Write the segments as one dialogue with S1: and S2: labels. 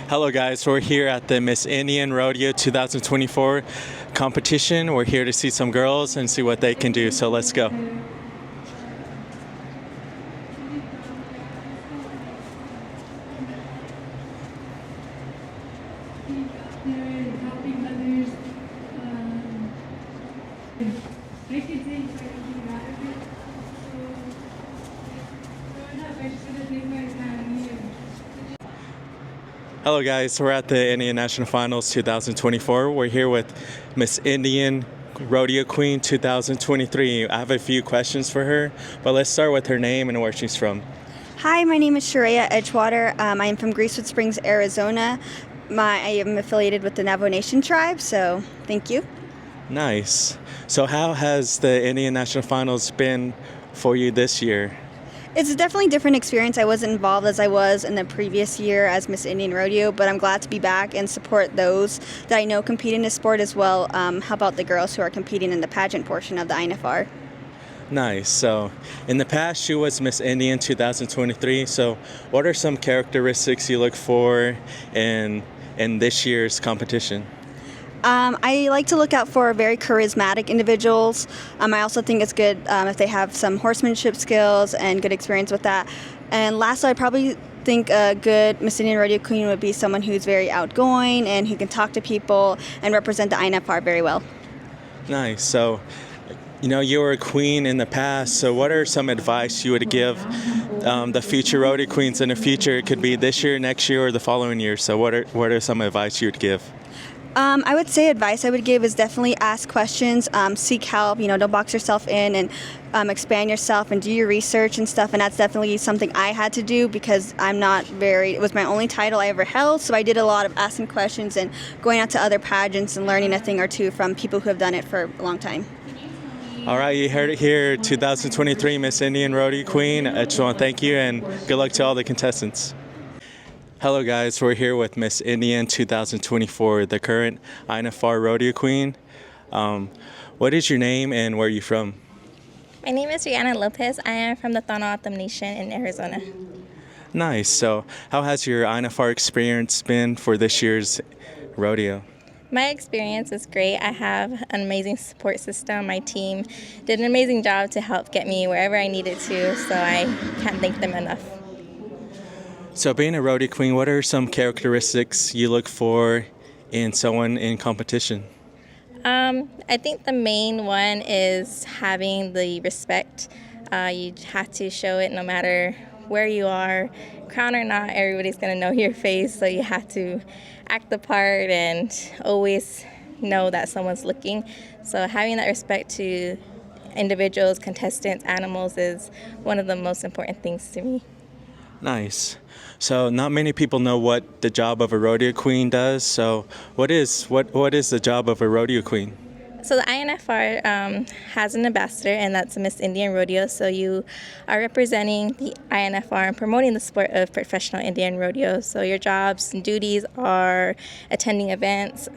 S1: Hello guys, we're here at the Miss Indian Rodeo 2024 competition. We're here to see some girls and see what they can do, so let's go. Hello guys, we're at the Indian National Finals 2024. We're here with Miss Indian Rodeo Queen 2023. I have a few questions for her, but let's start with her name and where she's from.
S2: Hi, my name is Sharia Edgewater. I am from Greasewood Springs, Arizona. I am affiliated with the Navajo Nation tribe, so thank you.
S1: Nice. So how has the Indian National Finals been for you this year?
S2: It's a definitely different experience. I wasn't involved as I was in the previous year as Miss Indian Rodeo, but I'm glad to be back and support those that I know compete in this sport as well. How about the girls who are competing in the pageant portion of the INFR?
S1: Nice. So in the past, she was Miss Indian 2023. So what are some characteristics you look for in this year's competition?
S2: I like to look out for very charismatic individuals. I also think it's good if they have some horsemanship skills and good experience with that. And lastly, I probably think a good Miss Indian Rodeo Queen would be someone who's very outgoing and who can talk to people and represent the INFR very well.
S1: Nice. So, you were a queen in the past, so what are some advice you would give the future rodeo queens in the future? It could be this year, next year, or the following year. So what are some advice you would give?
S2: I would say advice I would give is definitely ask questions, seek help, don't box yourself in, and expand yourself and do your research and stuff. And that's definitely something I had to do because it was my only title I ever held. So I did a lot of asking questions and going out to other pageants and learning a thing or two from people who have done it for a long time.
S1: All right, you heard it here, 2023 Miss Indian Rodeo Queen. I just want to thank you and good luck to all the contestants. Hello guys, we're here with Miss Indian 2024, the current INFR Rodeo Queen. What is your name and where are you from?
S3: My name is Rihanna Lopez. I am from the Tohono Nation in Arizona.
S1: Nice. So how has your INFR experience been for this year's rodeo?
S3: My experience is great. I have an amazing support system. My team did an amazing job to help get me wherever I needed to, so I can't thank them enough.
S1: So being a rodeo queen, what are some characteristics you look for in someone in competition?
S3: I think the main one is having the respect. You have to show it no matter where you are, crown or not, everybody's going to know your face, so you have to act the part and always know that someone's looking. So having that respect to individuals, contestants, animals is one of the most important things to me.
S1: Nice. So not many people know what the job of a rodeo queen does. So what is the job of a rodeo queen?
S3: So the INFR has an ambassador, and that's Miss Indian Rodeo. So you are representing the INFR and promoting the sport of professional Indian rodeo. So your jobs and duties are attending events,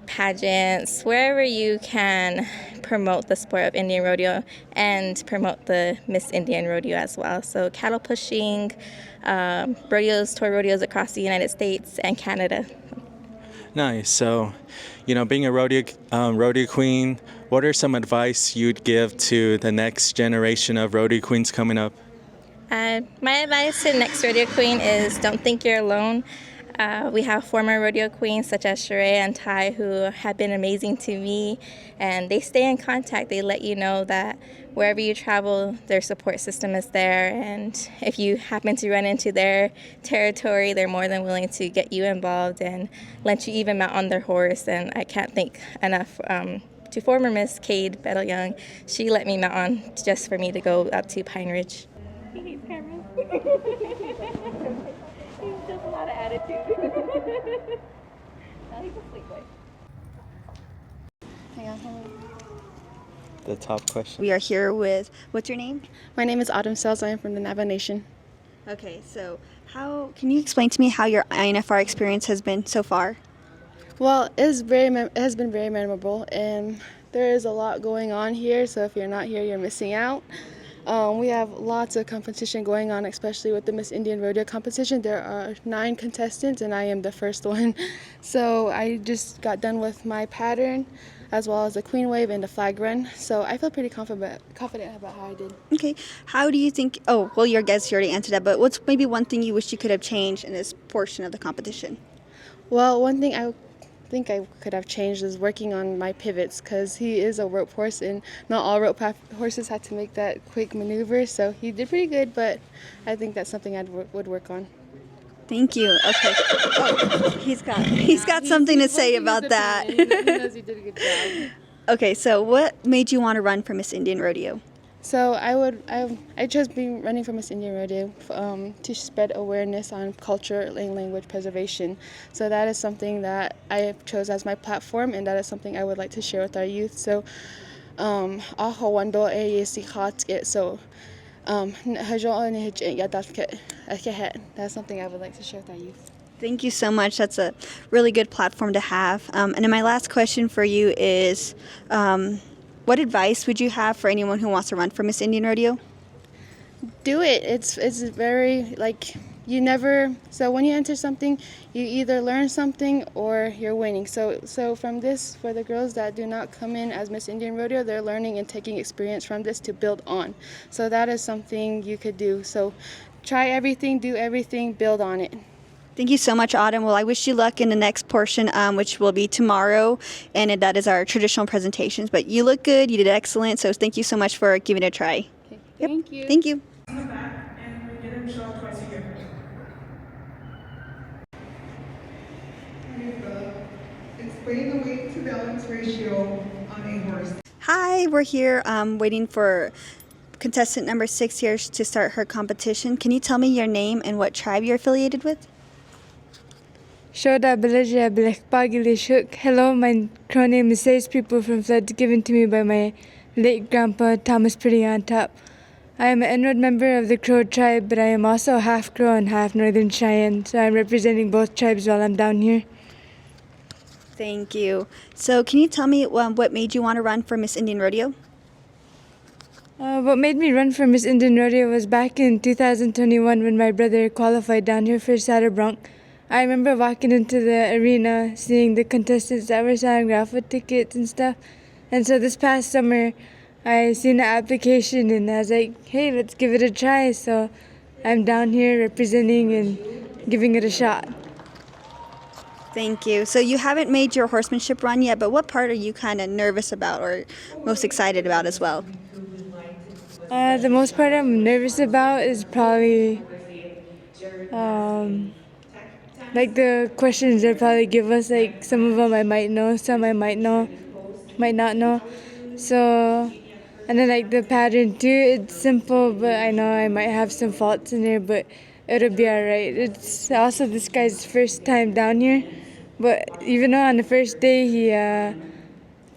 S3: pageants, wherever you can promote the sport of Indian rodeo and promote the Miss Indian Rodeo as well. So cattle pushing, rodeos, toy rodeos across the United States and Canada.
S1: Nice. So, being a rodeo queen, what are some advice you'd give to the next generation of rodeo queens coming up?
S3: My advice to the next rodeo queen is don't think you're alone. We have former rodeo queens such as Sheree and Ty who have been amazing to me, and they stay in contact. They let you know that wherever you travel, their support system is there, and if you happen to run into their territory, they're more than willing to get you involved and let you even mount on their horse. And I can't thank enough to former Miss Cade Bettle Young. She let me mount on just for me to go up to Pine Ridge. He hates cameras. He's just a lot of attitude. Now he's a sweet boy.
S2: Hang on, hold on.
S1: The top question.
S2: We are here with, what's your name?
S4: My name is Autumn Sells. I am from the Navajo Nation.
S2: Okay, so can you explain to me how your INFR experience has been so far?
S4: Well, it has been very memorable, and there is a lot going on here, so if you're not here, you're missing out. We have lots of competition going on, especially with the Miss Indian Rodeo competition. There are 9 contestants, and I am the first one. So I just got done with my pattern, as well as the queen wave and the flag run. So I feel pretty confident about how I did.
S2: Okay. How do you think? Oh, well, your guess you already answered that. But what's maybe one thing you wish you could have changed in this portion of the competition?
S4: Well, one thing I think I could have changed is working on my pivots, because he is a rope horse and not all rope horses had to make that quick maneuver. So he did pretty good, but I think that's something I would work on.
S2: Thank you. Okay. Oh, he's got something to say about that.
S4: He knows you did a good job.
S2: Okay, so what made you want to run for Miss Indian Rodeo?
S4: So I chose being running for Miss Indian Rodeo to spread awareness on culture and language preservation. So that is something that I chose as my platform, and that is something I would like to share with our youth. So that's something I would like to share with our youth.
S2: Thank you so much. That's a really good platform to have. And then my last question for you is, what advice would you have for anyone who wants to run for Miss Indian Rodeo?
S4: Do it. It's very you never. So when you enter something, you either learn something or you're winning. So from this, for the girls that do not come in as Miss Indian Rodeo, they're learning and taking experience from this to build on. So that is something you could do. So try everything, do everything, build on it.
S2: Thank you so much, Autumn. Well, I wish you luck in the next portion, which will be tomorrow, and that is our traditional presentations. But you look good. You did excellent. So thank you so much for giving it a try.
S4: Okay. Thank you.
S2: Thank you.
S5: In the back, and we get him show up twice a year.
S6: Explain the weight to balance ratio on a horse.
S2: Hi, we're here waiting for contestant number 6 here to start her competition. Can you tell me your name and what tribe you're affiliated with?
S7: Shoda Belaja Blekpagili Shuk. Hello, my crow name is Sage People from Flood, given to me by my late grandpa Thomas Pretty on top. I am an enrolled member of the Crow tribe, but I am also half Crow and half Northern Cheyenne, so I'm representing both tribes while I'm down here.
S2: Thank you. So can you tell me what made you want to run for Miss Indian Rodeo?
S7: What made me run for Miss Indian Rodeo was back in 2021 when my brother qualified down here for Satterbronc. I remember walking into the arena, seeing the contestants that were selling raffle tickets and stuff. And so this past summer, I seen the application and I was like, hey, let's give it a try. So I'm down here representing and giving it a shot.
S2: Thank you. So you haven't made your horsemanship run yet, but what part are you kind of nervous about or most excited about as well?
S7: The most part I'm nervous about is probably like the questions they'll probably give us. Like some of them I might know, some I might not know. So, and then like the pattern too, it's simple, but I know I might have some faults in there, but it'll be alright. It's also this guy's first time down here, but even though on the first day he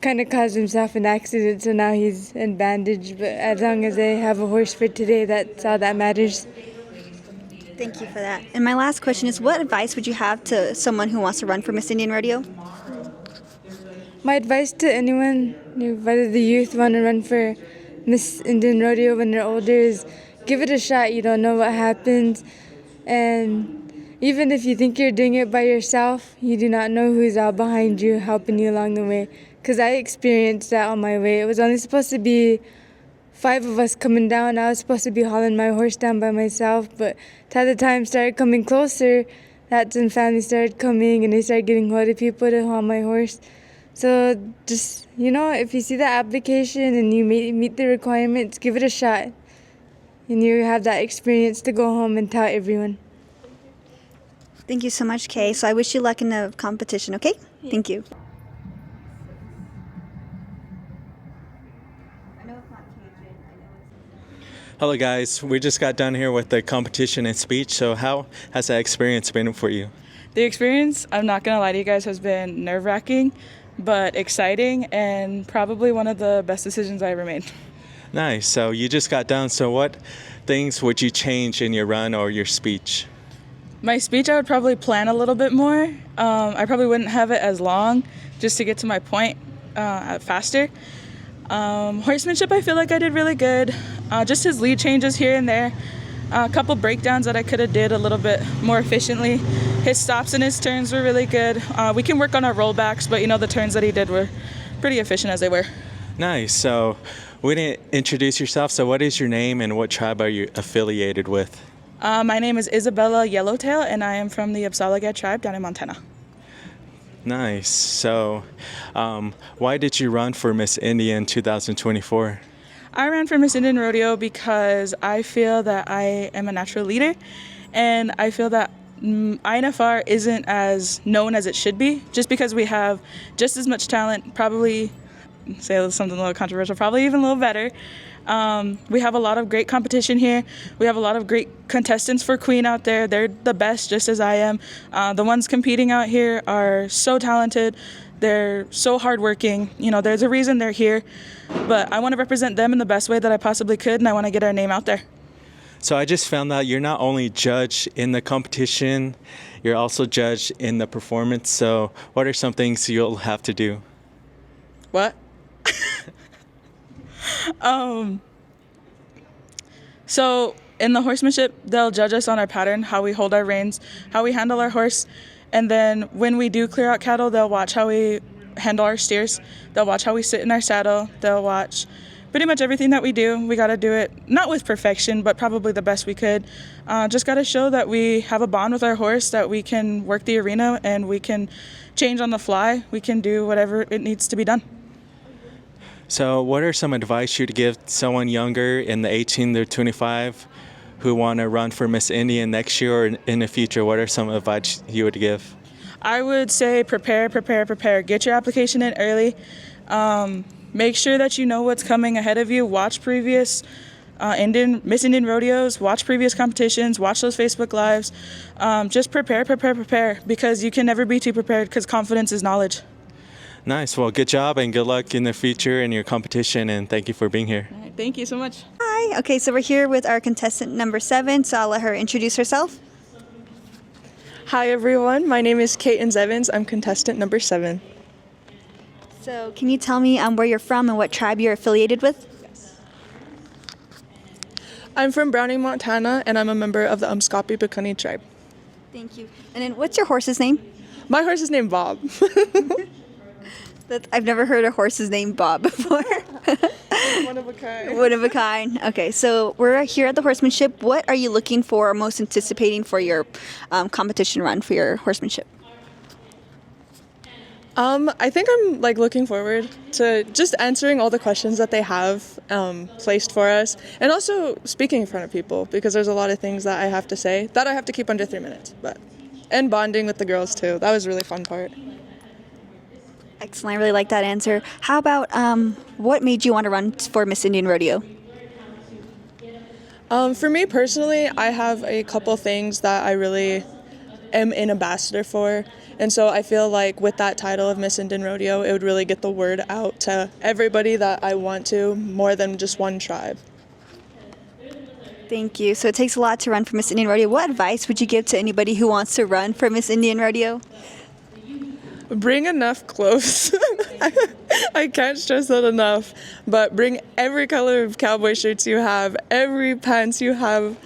S7: kind of caused himself an accident, so now he's in bandage, but as long as I have a horse for today, that's all that matters.
S2: Thank you for that. And my last question is, what advice would you have to someone who wants to run for Miss Indian Rodeo?
S7: My advice to anyone, whether the youth want to run for Miss Indian Rodeo when they're older, is give it a shot. You don't know what happens. And even if you think you're doing it by yourself, you do not know who's out behind you helping you along the way. Because I experienced that on my way. It was only supposed to be 5 of us coming down. I was supposed to be hauling my horse down by myself, but as the time started coming closer, that's when family started coming and they started getting hold of people to haul my horse. So just, if you see the application and you meet the requirements, give it a shot. And you have that experience to go home and tell everyone.
S2: Thank you so much, Kay. So I wish you luck in the competition, okay? Yeah. Thank you.
S1: Hello guys, we just got done here with the competition and speech, so how has that experience been for you?
S8: The experience, I'm not going to lie to you guys, has been nerve-wracking, but exciting and probably one of the best decisions I ever made.
S1: Nice, so you just got done, so what things would you change in your run or your speech?
S8: My speech, I would probably plan a little bit more. I probably wouldn't have it as long just to get to my point faster. Horsemanship, I feel like I did really good. Just his lead changes here and there. A couple breakdowns that I could have did a little bit more efficiently. His stops and his turns were really good. We can work on our rollbacks, but the turns that he did were pretty efficient as they were.
S1: Nice. So we didn't introduce yourself. So what is your name and what tribe are you affiliated with?
S8: My name is Isabella Yellowtail, and I am from the Apsalagat tribe down in Montana.
S1: Nice. So why did you run for Miss Indian 2024?
S8: I ran for Miss Indian Rodeo because I feel that I am a natural leader, and I feel that INFR isn't as known as it should be, just because we have just as much talent, probably, say something a little controversial, probably even a little better. We have a lot of great competition here. We have a lot of great contestants for Queen out there. They're the best, just as I am. The ones competing out here are so talented. They're so hardworking. There's a reason they're here. But I want to represent them in the best way that I possibly could, and I want to get our name out there.
S1: So I just found out you're not only judged in the competition, you're also judged in the performance. So what are some things you'll have to do?
S8: What? So in the horsemanship, they'll judge us on our pattern, how we hold our reins, how we handle our horse. And then when we do clear out cattle, they'll watch how we handle our steers. They'll watch how we sit in our saddle. They'll watch pretty much everything that we do. We got to do it, not with perfection, but probably the best we could. Just got to show that we have a bond with our horse, that we can work the arena and we can change on the fly. We can do whatever it needs to be done.
S1: So what are some advice you'd give someone younger in the 18 to 25 who want to run for Miss Indian next year or in the future? What are some advice you would give?
S8: I would say prepare. Get your application in early. Make sure that you know what's coming ahead of you. Watch previous Miss Indian rodeos. Watch previous competitions. Watch those Facebook Lives. Just prepare, because you can never be too prepared, because confidence is knowledge.
S1: Nice. Well, good job and good luck in the future in your competition, and thank you for being here.
S8: All right, thank you so much.
S2: Hi. Okay, so we're here with our contestant number 7, so I'll let her introduce herself.
S9: Hi everyone, my name is Caitlin Evans. I'm contestant number 7.
S2: So can you tell me where you're from and what tribe you're affiliated with?
S9: I'm from Browning, Montana, and I'm a member of the Umskapi Pekuni tribe.
S2: Thank you. And then what's your horse's name?
S9: My horse is named Bob.
S2: I've never heard a horse's name Bob before.
S9: One of a kind.
S2: One of a kind. Okay, so we're here at the horsemanship. What are you looking for or most anticipating for your competition run for your horsemanship?
S9: I think I'm looking forward to just answering all the questions that they have placed for us, and also speaking in front of people, because there's a lot of things that I have to say that I have to keep under 3 minutes. And bonding with the girls too. That was a really fun part.
S2: Excellent. I really like that answer. How about what made you want to run for Miss Indian Rodeo?
S9: For me personally, I have a couple things that I really am an ambassador for. And so I feel like with that title of Miss Indian Rodeo, it would really get the word out to everybody that I want to, more than just one tribe.
S2: Thank you. So it takes a lot to run for Miss Indian Rodeo. What advice would you give to anybody who wants to run for Miss Indian Rodeo?
S9: Bring enough clothes. I can't stress that enough. But bring every color of cowboy shirts you have, every pants you have,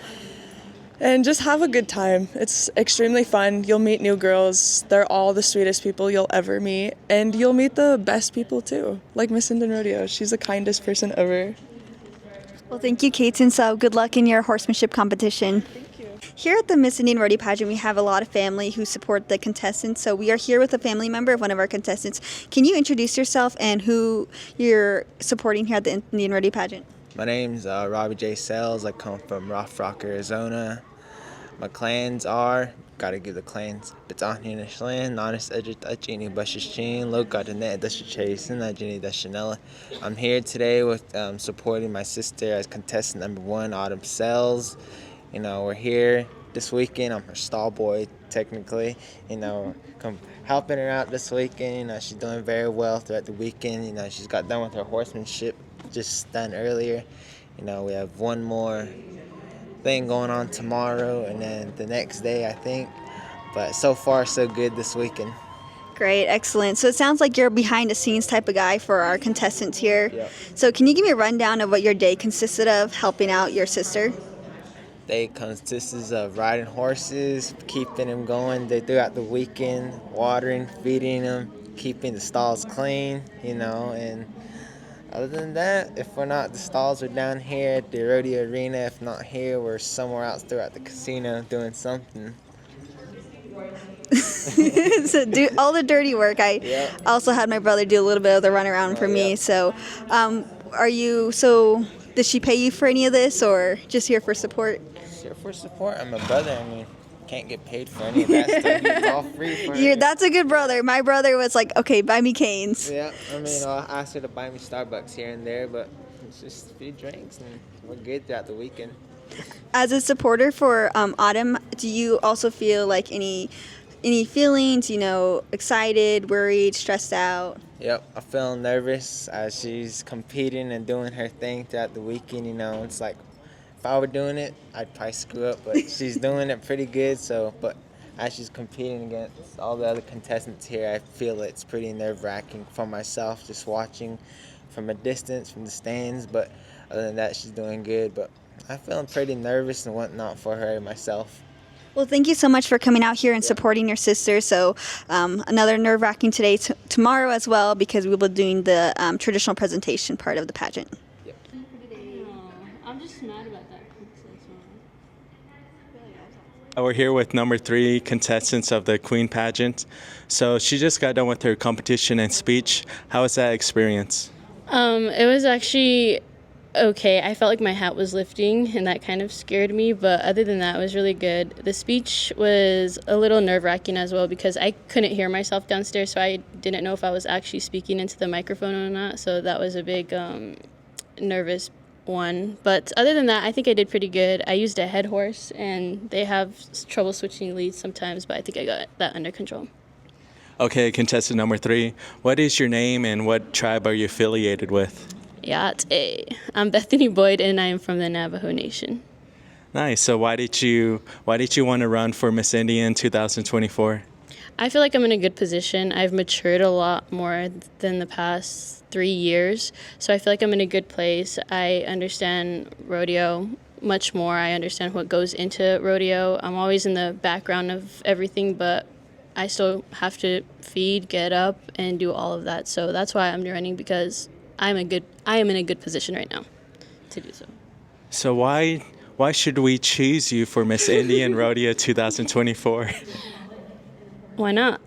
S9: and just have a good time. It's extremely fun. You'll meet new girls. They're all the sweetest people you'll ever meet. And you'll meet the best people too, like Miss Indian Rodeo. She's the kindest person ever.
S2: Well, thank you, Katen. So good luck in your horsemanship competition.
S9: Thank you.
S2: Here at the Miss Indian Rodeo Pageant, we have a lot of family who support the contestants. So we are here with a family member of one of our contestants. Can you introduce yourself and who you're supporting here at the Indian Rodeo Pageant?
S10: My name's Robbie J. Sells. I come from Rough Rock, Arizona. My clans are, gotta give the clans, Bethany and Shlan, Nias, Edgit, Bashashin, Loka, Net, Dashachasin, Najini, Dashanella. I'm here today with supporting my sister as contestant number 1, Autumn Sells. You know, we're here this weekend. I'm her stall boy, technically. You know, come helping her out this weekend. You know, she's doing very well throughout the weekend. You know, she's got done with her horsemanship just done earlier. You know, we have one more thing going on tomorrow and then the next day, I think. But so far, so good this weekend.
S2: Great, excellent. So it sounds like you're a behind the scenes type of guy for our contestants here.
S10: Yep.
S2: So can you give me a rundown of what your day consisted of helping out your sister?
S10: They consists of riding horses, keeping them going throughout the weekend, watering, feeding them, keeping the stalls clean, and other than that, if we're not, the stalls are down here at the rodeo arena. If not here, we're somewhere else throughout the casino doing something.
S2: So do all the dirty work. I also had my brother do a little bit of the runaround for me. So did she pay you for any of this or just here for support?
S10: Here for support. I'm a brother. I mean, can't get paid for any of that stuff. It's all free for her.
S2: That's a good brother. My brother was like, okay, buy me canes.
S10: Yeah, I mean, I'll ask her to buy me Starbucks here and there, but it's just a few drinks and we're good throughout the weekend.
S2: As a supporter for Autumn, do you also feel like any feelings, excited, worried, stressed out?
S10: Yep, I feel nervous as she's competing and doing her thing throughout the weekend. It's like if I were doing it, I'd probably screw up, but she's doing it pretty good. But as she's competing against all the other contestants here, I feel it's pretty nerve-wracking for myself just watching from a distance, from the stands. But other than that, she's doing good. But I'm feeling pretty nervous and whatnot for her myself.
S2: Well, thank you so much for coming out here and supporting your sister. So another nerve-wracking today, tomorrow as well, because we'll be doing the traditional presentation part of the pageant.
S10: Yep.
S11: I'm just mad about that.
S1: We're here with number 3 contestants of the Queen Pageant. So she just got done with her competition and speech. How was that experience?
S11: It was actually okay. I felt like my hat was lifting, and that kind of scared me. But other than that, it was really good. The speech was a little nerve-wracking as well because I couldn't hear myself downstairs, so I didn't know if I was actually speaking into the microphone or not. So that was a big nervous one. But other than that, I think I did pretty good. I used a head horse, and they have trouble switching leads sometimes, but I think I got that under control.
S1: Okay, contestant number 3, what is your name and what tribe are you affiliated with?
S11: I'm Bethany Boyd, and I am from the Navajo Nation.
S1: Nice. So why did you want to run for Miss Indian 2024?
S11: I feel like I'm in a good position. I've matured a lot more than the past 3 years, so I feel like I'm in a good place. I understand rodeo much more. I understand what goes into rodeo. I'm always in the background of everything, but I still have to feed, get up, and do all of that. So that's why I'm running, because I am in a good position right now to do so.
S1: So why should we choose you for Miss Indian Rodeo 2024?
S11: Why not?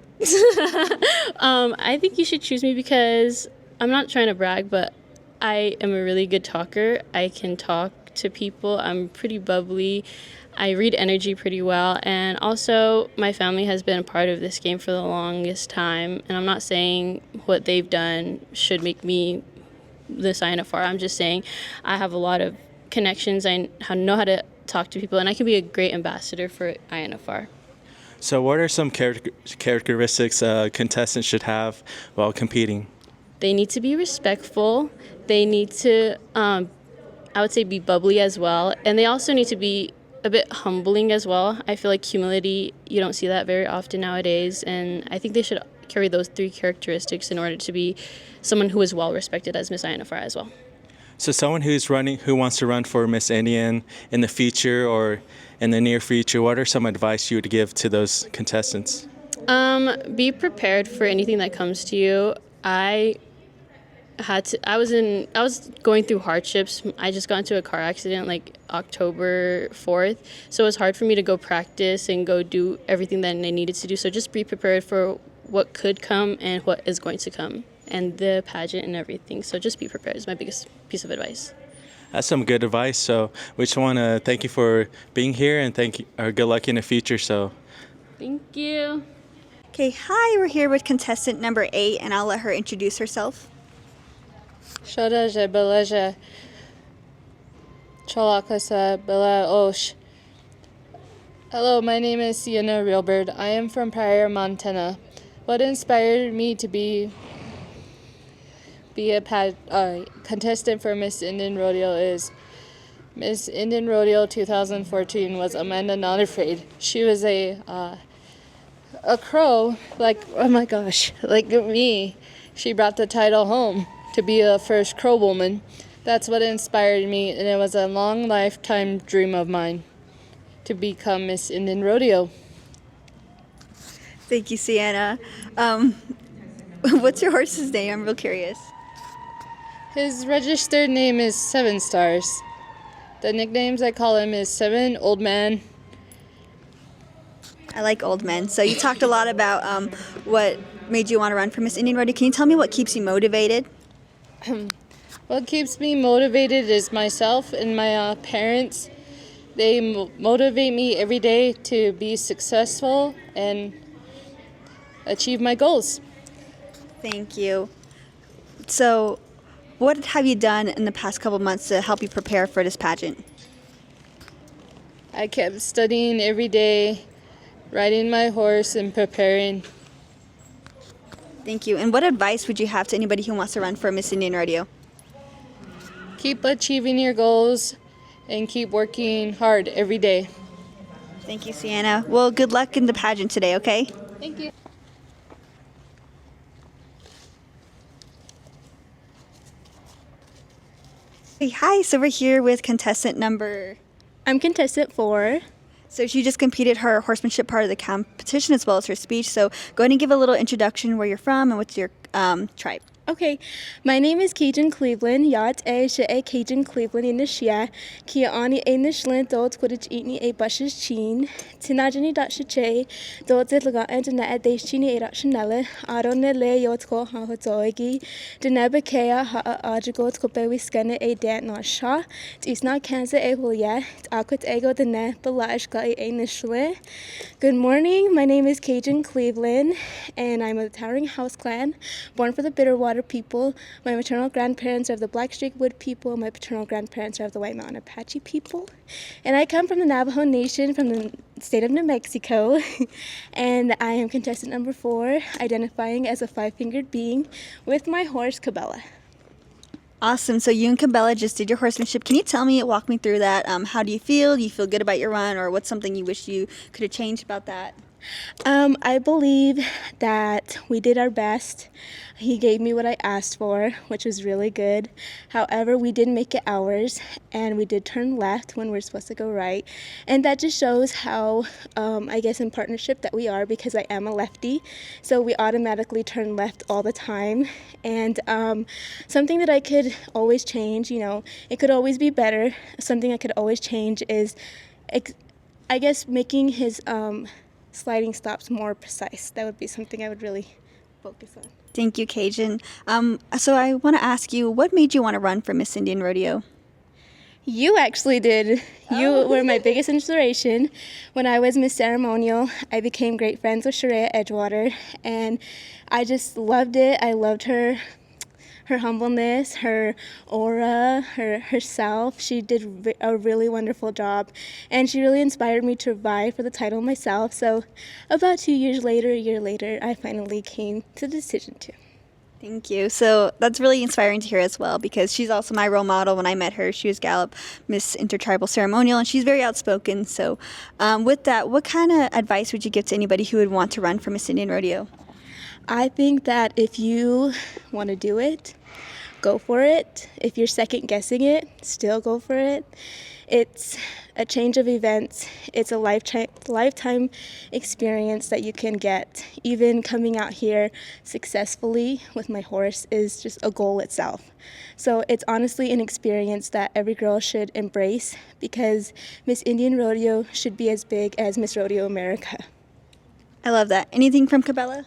S11: I think you should choose me because I'm not trying to brag, but I am a really good talker. I can talk to people. I'm pretty bubbly. I read energy pretty well, and also my family has been a part of this game for the longest time, and I'm not saying what they've done should make me this INFR. I'm just saying I have a lot of connections. I know how to talk to people, and I can be a great ambassador for INFR.
S1: So what are some characteristics contestants should have while competing?
S11: They need to be respectful. They need to, I would say, be bubbly as well, and they also need to be a bit humbling as well. I feel like humility, you don't see that very often nowadays, and I think they should carry those 3 characteristics in order to be someone who is well respected as Miss INFR as well.
S1: So someone who wants to run for Miss Indian in the future or in the near future, what are some advice you would give to those contestants?
S11: Be prepared for anything that comes to you. I was going through hardships. I just got into a car accident like October 4th, so it was hard for me to go practice and go do everything that I needed to do. So just be prepared for what could come and what is going to come, and the pageant and everything. So just be prepared is my biggest piece of advice.
S1: That's some good advice. So we just want to thank you for being here and good luck in the future. So
S11: thank you.
S2: Okay, hi, we're here with contestant number 8, and I'll let her introduce herself.
S7: Shodaja Beleja Cholakasa Bela Osh. Hello, my name is Sienna Realbird. I am from Pryor, Montana. What inspired me to be a contestant for Miss Indian Rodeo is Miss Indian Rodeo 2014 was Amanda Not Afraid. She was a
S12: a crow, like, oh my gosh, like me, she brought the title home to be the first crow woman. That's what inspired me, and it was a long lifetime dream of mine to become Miss Indian Rodeo.
S2: Thank you, Sienna. What's your horse's name? I'm real curious.
S12: His registered name is Seven Stars. The nicknames I call him is Seven, Old Man.
S2: I like old men. So you talked a lot about what made you want to run for Miss Indian Rodeo. Can you tell me what keeps you motivated?
S12: What keeps me motivated is myself and my parents. They motivate me every day to be successful and achieve my goals.
S2: Thank you. So what have you done in the past couple months to help you prepare for this pageant?
S12: I kept studying every day, riding my horse and preparing.
S2: Thank you. And what advice would you have to anybody who wants to run for Miss Indian Rodeo?
S12: Keep achieving your goals and keep working hard every day.
S2: Thank you, Sienna. Well, good luck in the pageant today, okay?
S12: Thank you.
S2: Hey, hi, so we're here with contestant number...
S13: I'm contestant 4.
S2: So she just competed her horsemanship part of the competition as well as her speech. So go ahead and give a little introduction where you're from and what's your tribe.
S13: Okay, my name is Cajun Cleveland. Yat a she a Cajun Cleveland in the Shia. Kiani a Nishlin dot Quidditch eatni a bushes chin. Tinajani dot she dot it laga and na a deshini a rationale. Arone le yotko ha hotoigi. Denebekea ha ajagot kopewi scanner a dant not sha. It's not cancer a hulia. Aquit ego the ne balashka a Nishle. Good morning, my name is Cajun Cleveland and I'm of the Towering House clan, born for the Bitterwater people. My maternal grandparents are of the Blackstreak Wood people. My paternal grandparents are of the White Mountain Apache people. And I come from the Navajo Nation from the state of New Mexico. And I am contestant number 4, identifying as a 5-fingered being with my horse, Cabela.
S2: Awesome. So you and Cabela just did your horsemanship. Can you tell me, walk me through that? How do you feel? Do you feel good about your run? Or what's something you wish you could have changed about that?
S13: I believe that we did our best. He gave me what I asked for, which was really good. However, we did make it ours, and we did turn left when we're supposed to go right. And that just shows how, I guess, in partnership that we are, because I am a lefty. So we automatically turn left all the time. And something that I could always change, you know, it could always be better. Something I could always change is, I guess, making his sliding stops more precise. That would be something I would really focus on.
S2: Thank you, Cajun. So I want to ask you, what made you want to run for Miss Indian Rodeo?
S13: You actually did. You were my biggest inspiration. When I was Miss Ceremonial, I became great friends with Sheree Edgewater, and I just loved it. I loved her humbleness, her aura, herself. She did a really wonderful job, and she really inspired me to vie for the title myself. So about 2 years later, a year later, I finally came to the decision to.
S2: Thank you. So that's really inspiring to hear as well, because she's also my role model. When I met her, she was Gallup Miss Intertribal Ceremonial, and she's very outspoken. So with that, what kind of advice would you give to anybody who would want to run for Miss Indian Rodeo?
S13: I think that if you want to do it, go for it. If you're second guessing it, still go for it. It's a change of events. It's a lifetime experience that you can get. Even coming out here successfully with my horse is just a goal itself. So it's honestly an experience that every girl should embrace, because Miss Indian Rodeo should be as big as Miss Rodeo America.
S2: I love that. Anything from Cabela?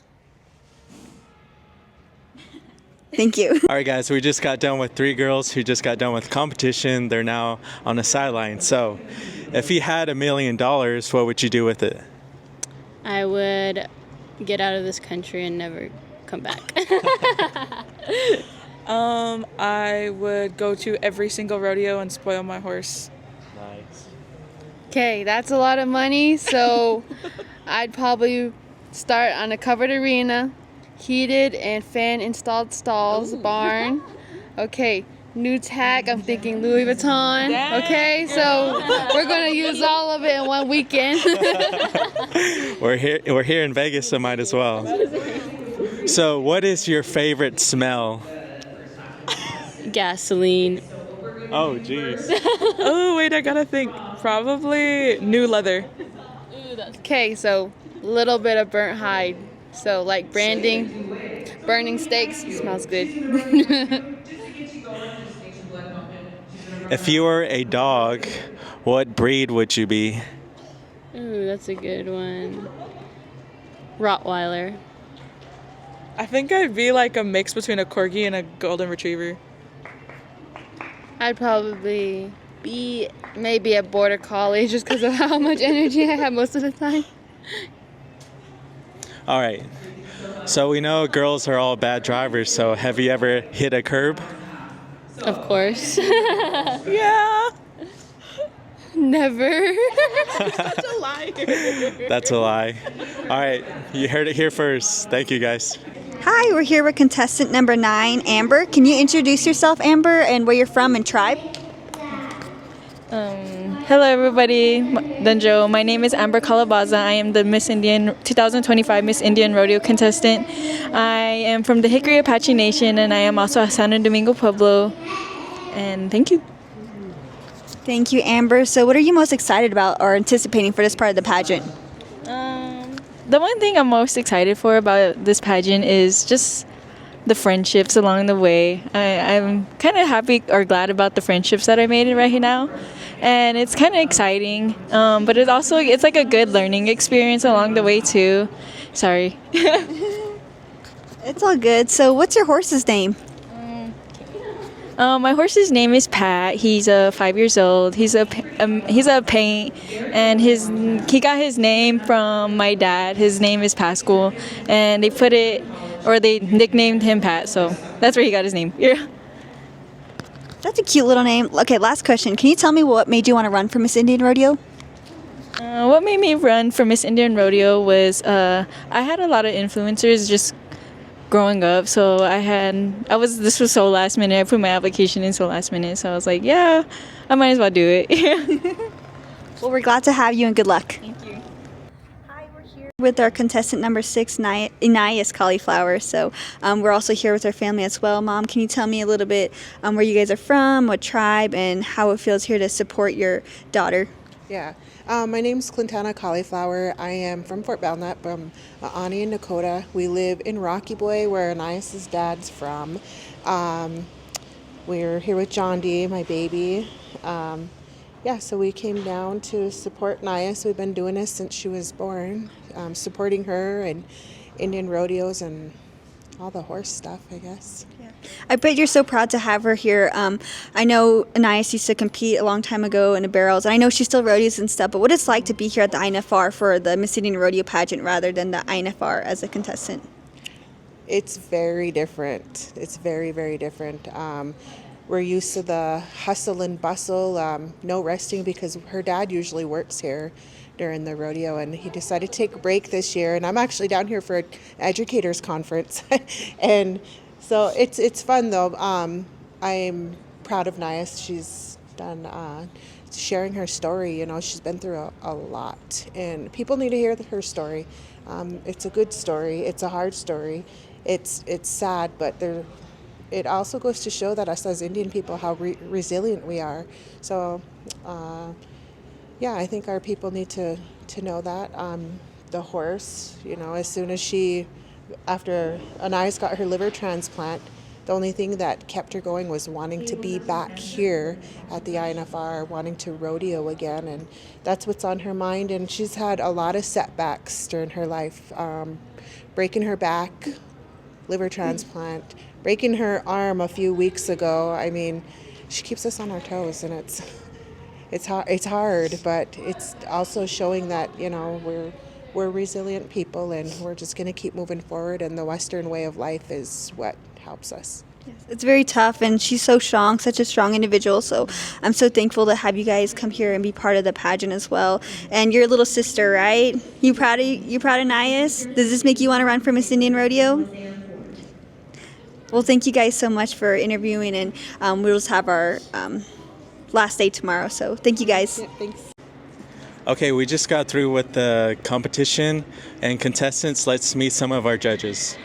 S2: Thank you.
S1: All right, guys, we just got done with 3 girls who just got done with competition. They're now on the sideline. So if you had $1 million, what would you do with it?
S11: I would get out of this country and never come back.
S8: I would go to every single rodeo and spoil my horse.
S1: Nice.
S12: Okay, that's a lot of money, so I'd probably start on a covered arena, heated and fan installed stalls, barn. Okay,
S4: new tack. I'm thinking Louis Vuitton.
S8: Dang,
S4: Okay, so we're gonna use all of it in one weekend.
S1: We're here in Vegas, so might as well. So, what is your favorite smell?
S11: Gasoline.
S1: Oh, jeez.
S8: Oh, wait, I gotta think. Probably new leather.
S4: Okay, so a little bit of burnt hide. So like burning steaks smells good.
S1: If you were a dog, what breed would you be?
S11: Ooh, that's a good one. Rottweiler.
S8: I think I'd be like a mix between a corgi and a golden retriever.
S4: I'd probably be maybe a border collie just because of how much energy I have most of the time.
S1: All right. So we know girls are all bad drivers, so have you ever hit a curb?
S11: Of course.
S8: Yeah.
S4: Never.
S8: Such a lie.
S1: That's a lie. All right, you heard it here first. Thank you, guys.
S2: Hi, we're here with contestant number 9, Amber. Can you introduce yourself, Amber, and where you're from and tribe?
S14: Hello everybody, Danjo. My name is Amber Cabaza. I am the 2025 Miss Indian Rodeo contestant. I am from the Hickory Apache Nation and I am also a Santo Domingo Pueblo. And thank you.
S2: Thank you, Amber. So what are you most excited about or anticipating for this part of the pageant?
S14: The one thing I'm most excited for about this pageant is just the friendships along the way. I'm kind of happy or glad about the friendships that I made right now. And it's kind of exciting, but it's like a good learning experience along the way too. Sorry.
S2: It's all good. So what's your horse's name?
S14: My horse's name is Pat. He's 5 years old. He's a paint, and he got his name from my dad. His name is Pascal, and they nicknamed him Pat. So that's where he got his name. Yeah.
S2: That's a cute little name. Okay, last question. Can you tell me what made you want to run for Miss Indian Rodeo?
S14: What made me run for Miss Indian Rodeo was I had a lot of influencers just growing up. So this was so last minute. I put my application in so last minute. So I was like, yeah, I might as well do it.
S2: Well, we're glad to have you and good luck.
S14: Thank you.
S2: Hi, we're here with our contestant number 6, Nias Cauliflower. So we're also here with our family as well. Mom, can you tell me a little bit where you guys are from, what tribe, and how it feels here to support your daughter?
S15: Yeah. My name's Clintana Cauliflower. I am from Fort Belknap, from Ani and Dakota. We live in Rocky Boy, where Nias' dad's from. We're here with John D., my baby. So we came down to support Nias. We've been doing this since she was born, supporting her and Indian rodeos and all the horse stuff, I guess.
S2: Yeah. I bet you're so proud to have her here. I know Nias used to compete a long time ago in the barrels, and I know she still rodeos and stuff, but what it's like to be here at the INFR for the Miss Indian Rodeo pageant rather than the INFR as a contestant?
S15: It's very different. It's very, very different. We're used to the hustle and bustle, no resting because her dad usually works here during the rodeo, and he decided to take a break this year, and I'm actually down here for an educators conference. And so it's fun though. I'm proud of Nias. She's done sharing her story. She's been through a lot, and people need to hear her story. It's a good story. It's a hard story. It's sad, but it also goes to show that us as Indian people, how resilient we are. So I think our people need to know that. The horse, as soon as after Nias got her liver transplant, the only thing that kept her going was wanting to be back here at the INFR, wanting to rodeo again, and that's what's on her mind. And she's had a lot of setbacks during her life, breaking her back, liver transplant, breaking her arm a few weeks ago. I mean, she keeps us on our toes, and it's hard, but it's also showing that we're resilient people, and we're just going to keep moving forward, and the Western way of life is what helps us.
S2: Yes, it's very tough, and she's so strong, such a strong individual. So I'm so thankful to have you guys come here and be part of the pageant as well. And your little sister, right? You proud of Nias? Does this make you want to run for Miss Indian Rodeo? Well, thank you guys so much for interviewing, and we'll just have our last day tomorrow. So thank you guys.
S15: Yeah, thanks.
S1: Okay, we just got through with the competition and contestants. Let's meet some of our judges.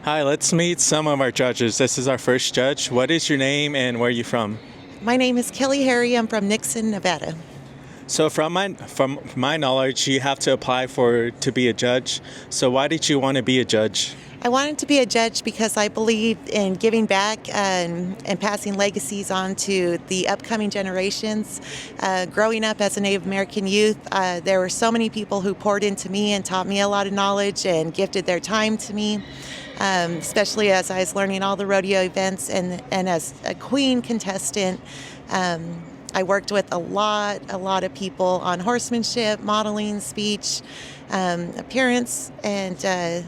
S1: Hi, let's meet some of our judges. This is our first judge. What is your name and where are you from?
S16: My name is Kelly Harry. I'm from Nixon, Nevada.
S1: So from my knowledge, you have to apply to be a judge. So why did you want to be a judge?
S16: I wanted to be a judge because I believe in giving back and passing legacies on to the upcoming generations. Growing up as a Native American youth, there were so many people who poured into me and taught me a lot of knowledge and gifted their time to me, especially as I was learning all the rodeo events. And as a queen contestant, I worked with a lot of people on horsemanship, modeling, speech, appearance, and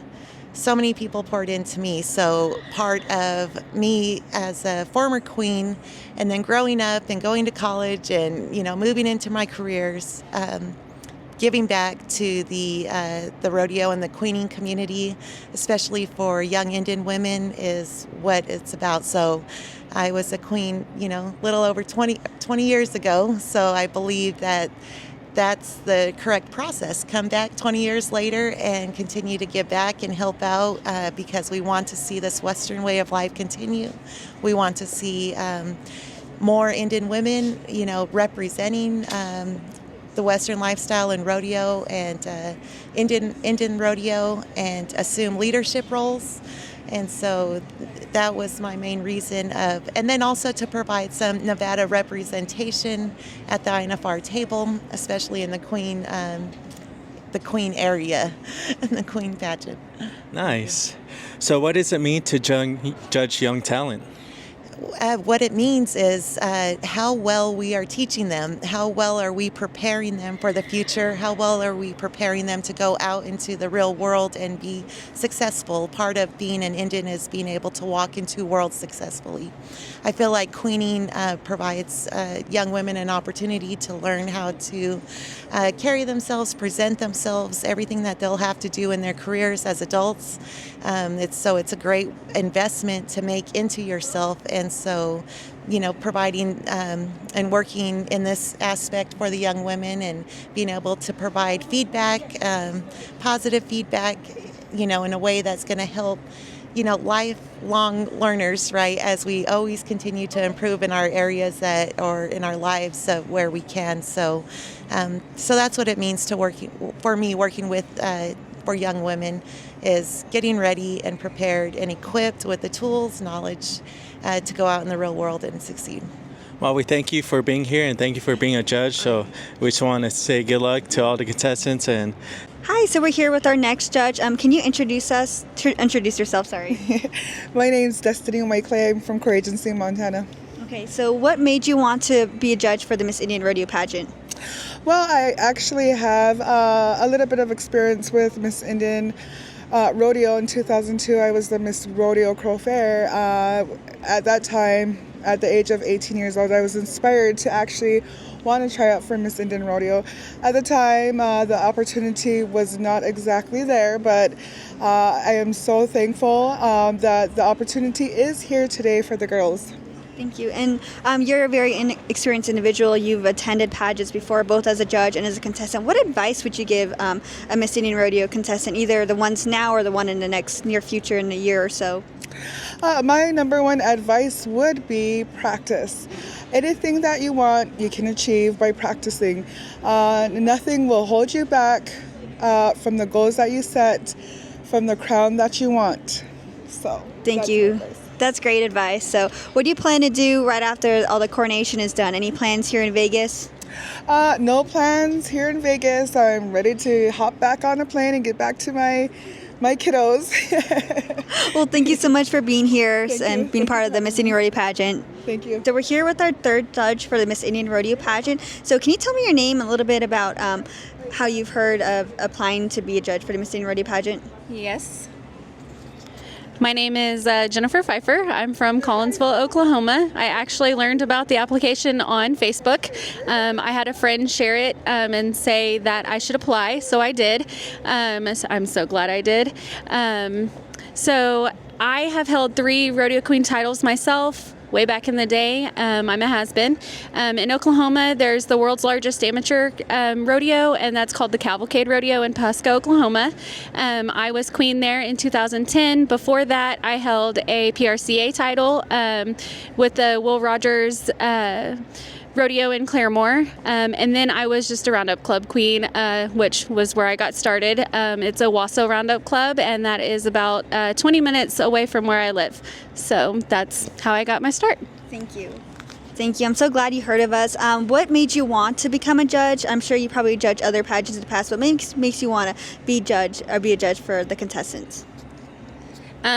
S16: so many people poured into me. So part of me as a former queen and then growing up and going to college and, moving into my careers, giving back to the rodeo and the queening community, especially for young Indian women, is what it's about. So I was a queen, little over 20 years ago. So I believe that that's the correct process. Come back 20 years later and continue to give back and help out because we want to see this Western way of life continue. We want to see more Indian women, representing the Western lifestyle and rodeo and Indian rodeo and assume leadership roles. And so that was my main reason and then also to provide some Nevada representation at the INFR table, especially in the Queen area and the Queen pageant.
S1: Nice. So what does it mean to judge young talent?
S16: What it means is how well we are teaching them, how well are we preparing them for the future, how well are we preparing them to go out into the real world and be successful. Part of being an Indian is being able to walk into worlds successfully. I feel like queening provides young women an opportunity to learn how to carry themselves, present themselves, everything that they'll have to do in their careers as adults. It's a great investment to make into yourself. And so, providing and working in this aspect for the young women and being able to provide feedback, positive feedback, in a way that's going to help, lifelong learners, right, as we always continue to improve in our areas or in our lives where we can. So that's what it means to working with for young women, is getting ready and prepared and equipped with the tools, knowledge to go out in the real world and succeed.
S1: Well, we thank you for being here and thank you for being a judge. So we just want to say good luck to all the contestants. And
S2: Hi, so we're here with our next judge. Can you introduce yourself, sorry.
S17: My name's Destiny Clay. I'm from Cajun, Montana.
S2: Okay, so what made you want to be a judge for the Miss Indian Rodeo pageant?
S17: Well, I actually have a little bit of experience with Miss Indian Rodeo. In 2002, I was the Miss Rodeo Crow Fair. At that time, at the age of 18 years old, I was inspired to actually want to try out for Miss Indian Rodeo. At the time, the opportunity was not exactly there, but I am so thankful that the opportunity is here today for the girls.
S2: Thank you. And you're a very experienced individual. You've attended pageants before, both as a judge and as a contestant. What advice would you give a Miss Indian Rodeo contestant, either the ones now or the one in the next near future in a year or so?
S17: My number one advice would be practice. Anything that you want, you can achieve by practicing. Nothing will hold you back from the goals that you set, from the crown that you want. So
S2: thank you. That's great advice. So what do you plan to do right after all the coronation is done? Any plans here in Vegas?
S17: No plans here in Vegas. I'm ready to hop back on a plane and get back to my kiddos.
S2: Well, thank you so much for being here and being part of the Miss Indian Rodeo pageant.
S17: Thank you.
S2: So we're here with our third judge for the Miss Indian Rodeo pageant. So can you tell me your name, a little bit about how you've heard of applying to be a judge for the Miss Indian Rodeo pageant?
S18: Yes. My name is Jennifer Pfeiffer. I'm from Collinsville, Oklahoma. I actually learned about the application on Facebook. I had a friend share it and say that I should apply, so I did. I'm so glad I did. So I have held 3 rodeo queen titles myself. Way back in the day, I'm a has-been. In Oklahoma, there's the world's largest amateur rodeo, and that's called the Cavalcade Rodeo in Pasco, Oklahoma. I was queen there in 2010. Before that, I held a PRCA title with the Will Rogers rodeo in Claremore, and then I was just a Roundup Club queen, which was where I got started. It's a Wasso Roundup Club, and that is about 20 minutes away from where I live. So that's how I got my start.
S2: Thank you. Thank you. I'm so glad you heard of us. What made you want to become a judge? I'm sure you probably judged other pageants in the past. What makes you want to be a judge for the contestants?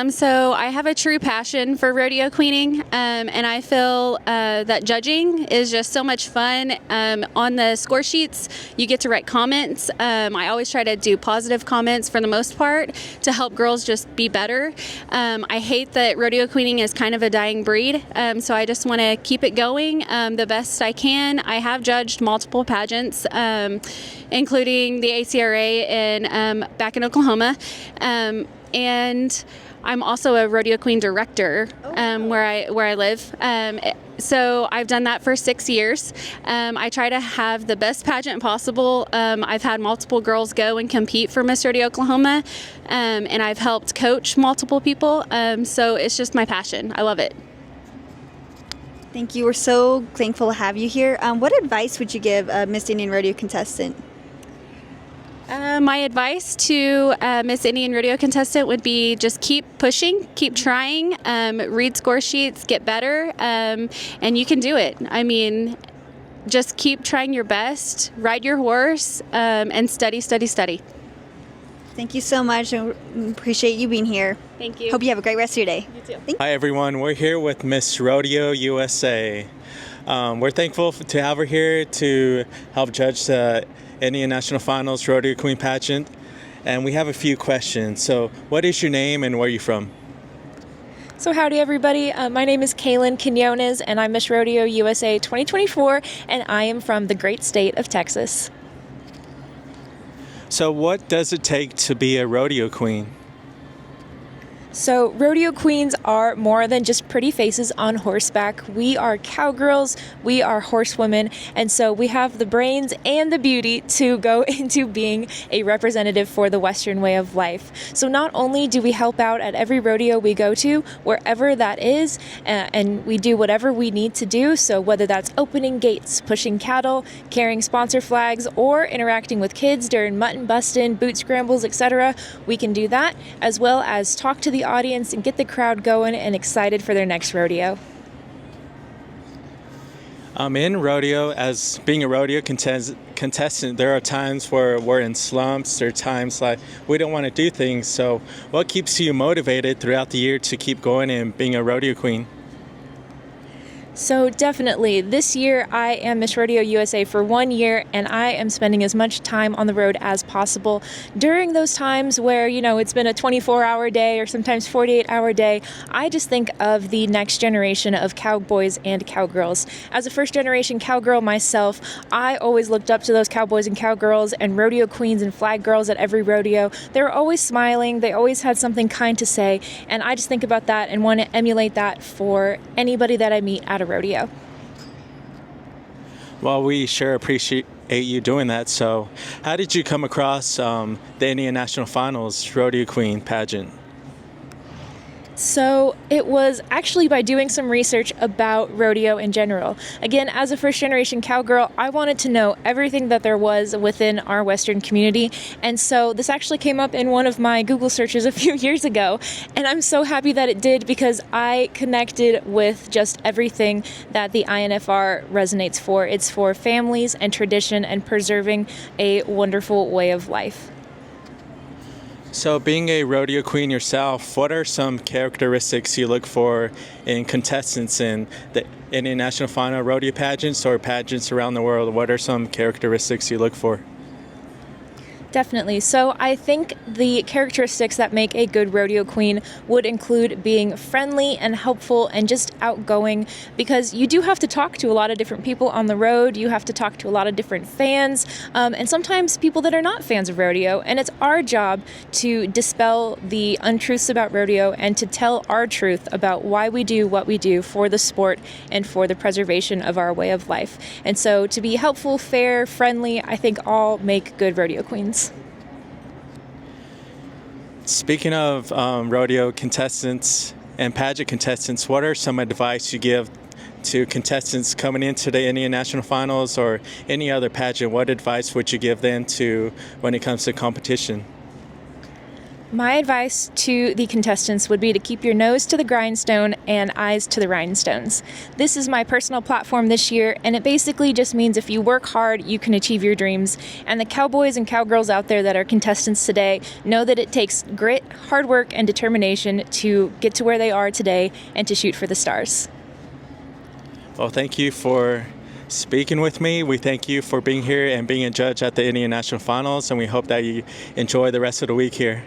S18: So I have a true passion for rodeo queening, and I feel that judging is just so much fun. On the score sheets, you get to write comments. I always try to do positive comments for the most part to help girls just be better. I hate that rodeo queening is kind of a dying breed, so I just want to keep it going the best I can. I have judged multiple pageants, including the ACRA back in Oklahoma, and I'm also a rodeo queen director where I live. So I've done that for 6 years. I try to have the best pageant possible. I've had multiple girls go and compete for Miss Rodeo Oklahoma, and I've helped coach multiple people. So it's just my passion. I love it.
S2: Thank you. We're so thankful to have you here. What advice would you give a Miss Indian Rodeo contestant?
S18: My advice to Miss Indian Rodeo contestant would be just keep pushing, keep trying, read score sheets, get better, and you can do it. I mean, just keep trying your best, ride your horse, and study, study, study.
S2: Thank you so much. I appreciate you being here.
S18: Thank you.
S2: Hope you have a great rest of your day.
S18: You too.
S1: Hi everyone, we're here with Miss Rodeo USA. We're thankful to have her here to help judge the Indian National Finals Rodeo Queen Pageant, and we have a few questions. So what is your name and where are you from?
S19: So howdy everybody, my name is Kaylin Quinones and I'm Miss Rodeo USA 2024 and I am from the great state of Texas.
S1: So what does it take to be a rodeo queen?
S19: So rodeo queens are more than just pretty faces on horseback. We are cowgirls, we are horsewomen, and so we have the brains and the beauty to go into being a representative for the Western way of life. So not only do we help out at every rodeo we go to, wherever that is, and we do whatever we need to do, so whether that's opening gates, pushing cattle, carrying sponsor flags, or interacting with kids during mutton bustin', boot scrambles, etc., we can do that, as well as talk to the audience and get the crowd going and excited for their next rodeo.
S1: In rodeo, as being a rodeo contestant, there are times where we're in slumps. There are times like we don't want to do things. So what keeps you motivated throughout the year to keep going and being a rodeo queen?
S19: So definitely, this year I am Miss Rodeo USA for 1 year and I am spending as much time on the road as possible. During those times where, it's been a 24-hour day or sometimes 48-hour day, I just think of the next generation of cowboys and cowgirls. As a first-generation cowgirl myself, I always looked up to those cowboys and cowgirls and rodeo queens and flag girls at every rodeo. They were always smiling, they always had something kind to say, and I just think about that and want to emulate that for anybody that I meet at a rodeo.
S1: Well, we sure appreciate you doing that. So how did you come across the Indian National Finals Rodeo Queen Pageant?
S19: So it was actually by doing some research about rodeo in general. Again, as a first-generation cowgirl, I wanted to know everything that there was within our Western community. And so this actually came up in one of my Google searches a few years ago. And I'm so happy that it did because I connected with just everything that the INFR resonates for. It's for families and tradition and preserving a wonderful way of life.
S1: So being a rodeo queen yourself, what are some characteristics you look for in contestants in the Indian National Final rodeo pageants or pageants around the world? What are some characteristics you look for?
S19: Definitely. So I think the characteristics that make a good rodeo queen would include being friendly and helpful and just outgoing, because you do have to talk to a lot of different people on the road. You have to talk to a lot of different fans, and sometimes people that are not fans of rodeo. And it's our job to dispel the untruths about rodeo and to tell our truth about why we do what we do for the sport and for the preservation of our way of life. And so to be helpful, fair, friendly, I think all make good rodeo queens.
S1: Speaking of rodeo contestants and pageant contestants, what are some advice you give to contestants coming into the Indian National Finals or any other pageant? What advice would you give them to when it comes to competition?
S19: My advice to the contestants would be to keep your nose to the grindstone and eyes to the rhinestones. This is my personal platform this year, and it basically just means if you work hard, you can achieve your dreams. And the cowboys and cowgirls out there that are contestants today know that it takes grit, hard work, and determination to get to where they are today and to shoot for the stars.
S1: Well, thank you for speaking with me. We thank you for being here and being a judge at the Indian National Finals, and we hope that you enjoy the rest of the week here.